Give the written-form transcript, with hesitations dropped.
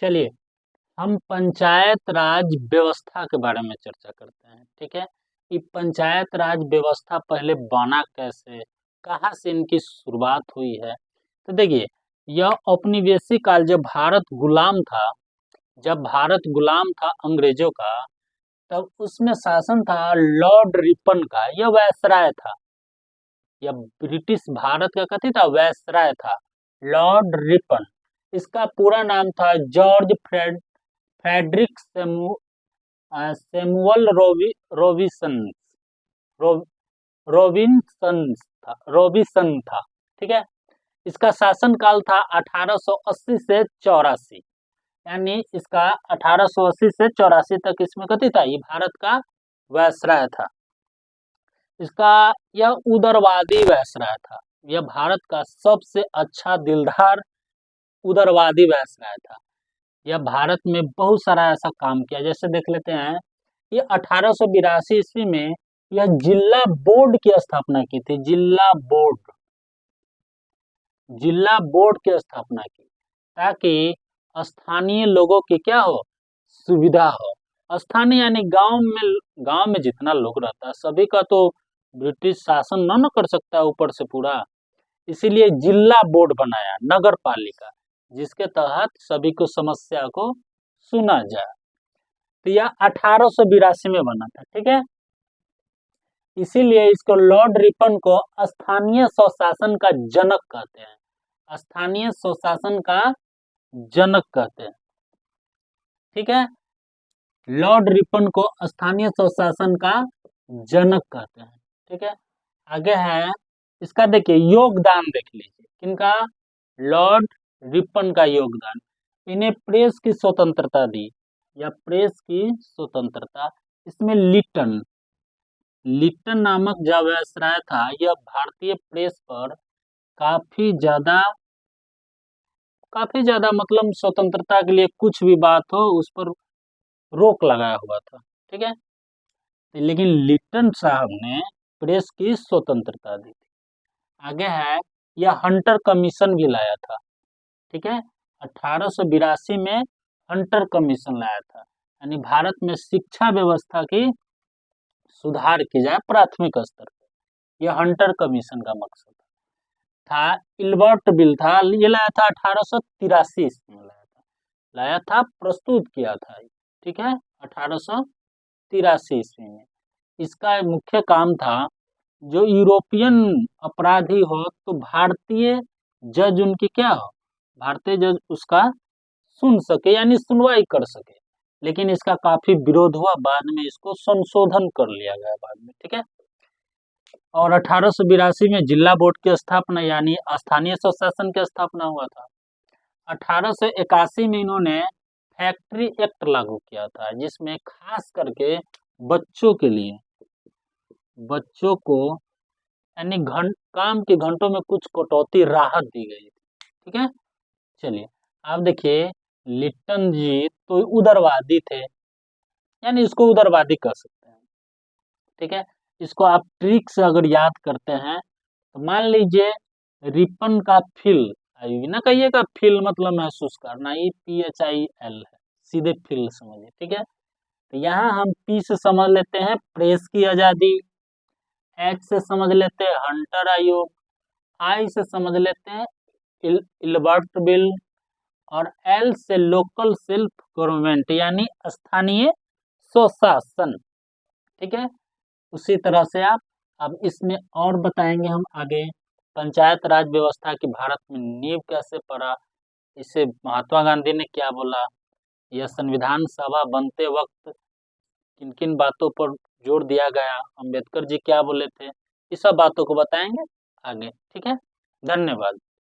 चलिए, हम पंचायत राज व्यवस्था के बारे में चर्चा करते हैं। ठीक है, ये पंचायत राज व्यवस्था पहले बना कैसे, कहाँ से इनकी शुरुआत हुई है। तो देखिए, यह औपनिवेशिक काल जब भारत गुलाम था अंग्रेजों का, तब उसमें शासन था लॉर्ड रिपन का। यह वायसराय था, यह ब्रिटिश भारत का कथी था, वायसराय था, लॉर्ड रिपन। इसका पूरा नाम था जॉर्ज फ्रेडरिक सैमुअल रो, रोबिन्सन था। ठीक है, इसका शासन काल था 1880 से 84, यानी इसका 1880 से 84 तक इसमें कथी था, ये भारत का वायसराय था। इसका यह उदारवादी वायसराय था, यह भारत का सबसे अच्छा दिलदार उदारवादी वायसराय था। यह भारत में बहुत सारा ऐसा काम किया, जैसे देख लेते हैं, ये 1882 ईस्वी में यह जिला बोर्ड की स्थापना की थी। जिला बोर्ड की स्थापना की, ताकि स्थानीय लोगों की क्या हो, सुविधा हो। स्थानीय यानी गांव में जितना लोग रहता है सभी का तो ब्रिटिश शासन न कर सकता है ऊपर से पूरा, इसीलिए जिला बोर्ड बनाया, नगर पालिका, जिसके तहत सभी को समस्या को सुना जाए। तो यह 1882 में बना था। ठीक है, इसीलिए इसको लॉर्ड रिपन को स्थानीय स्वशासन का जनक कहते हैं, स्थानीय स्वशासन का जनक कहते हैं। ठीक है, लॉर्ड रिपन को स्थानीय स्वशासन का जनक कहते हैं। ठीक है, आगे है इसका, देखिए योगदान देख लीजिए, किनका, लॉर्ड रिपन का योगदान। इन्हें प्रेस की स्वतंत्रता दी, या प्रेस की स्वतंत्रता। इसमें लिटन नामक जो वायसराय था, यह भारतीय प्रेस पर काफी ज्यादा मतलब स्वतंत्रता के लिए कुछ भी बात हो उस पर रोक लगाया हुआ था। ठीक है, लेकिन लिटन साहब ने प्रेस की स्वतंत्रता दी थी। आगे है, यह हंटर कमीशन भी लाया था। ठीक है, 1882 में हंटर कमीशन लाया था, यानी भारत में शिक्षा व्यवस्था की सुधार की जाए प्राथमिक स्तर पर। यह हंटर कमीशन का मकसद था। इल्बर्ट बिल था, ये लाया था 1883 में लाया था, प्रस्तुत किया था। ठीक है, 1883 ईस्वी में। इसका मुख्य काम था, जो यूरोपियन अपराधी हो तो भारतीय जज उनकी क्या हो, भारतीय जज उसका सुन सके, यानी सुनवाई कर सके। लेकिन इसका काफी विरोध हुआ, बाद में इसको संशोधन कर लिया गया बाद में। ठीक है, और 1882 में जिला बोर्ड की स्थापना, यानी स्थानीय स्वशासन की स्थापना हुआ था। 1881 में इन्होंने फैक्ट्री एक्ट लागू किया था, जिसमें खास करके बच्चों को यानी काम के घंटों में कुछ कटौती राहत दी गई थी। ठीक है, चलिए आप देखिए, लिट्टन जी तो उदारवादी थे, यानी इसको उदारवादी कह सकते हैं। ठीक है, इसको आप ट्रिक से अगर याद करते हैं तो मान लीजिए रिपन का फिल, ना कहिएगा फिल मतलब महसूस करना, ये PHIL है, सीधे फिल समझिए। ठीक है, तो यहाँ हम P से समझ लेते हैं प्रेस की आजादी, H से समझ लेते हैं हंटर आयोग, I से समझ लेते हैं इल्बर्ट बिल, और L से लोकल सेल्फ गवर्नमेंट, यानी स्थानीय स्वशासन। ठीक है, उसी तरह से आप अब इसमें और बताएंगे हम आगे, पंचायत राज व्यवस्था की भारत में नींव कैसे पड़ा, इसे महात्मा गांधी ने क्या बोला, यह संविधान सभा बनते वक्त किन किन बातों पर जोर दिया गया, अंबेडकर जी क्या बोले थे, इस सब बातों को बताएंगे आगे। ठीक है, धन्यवाद।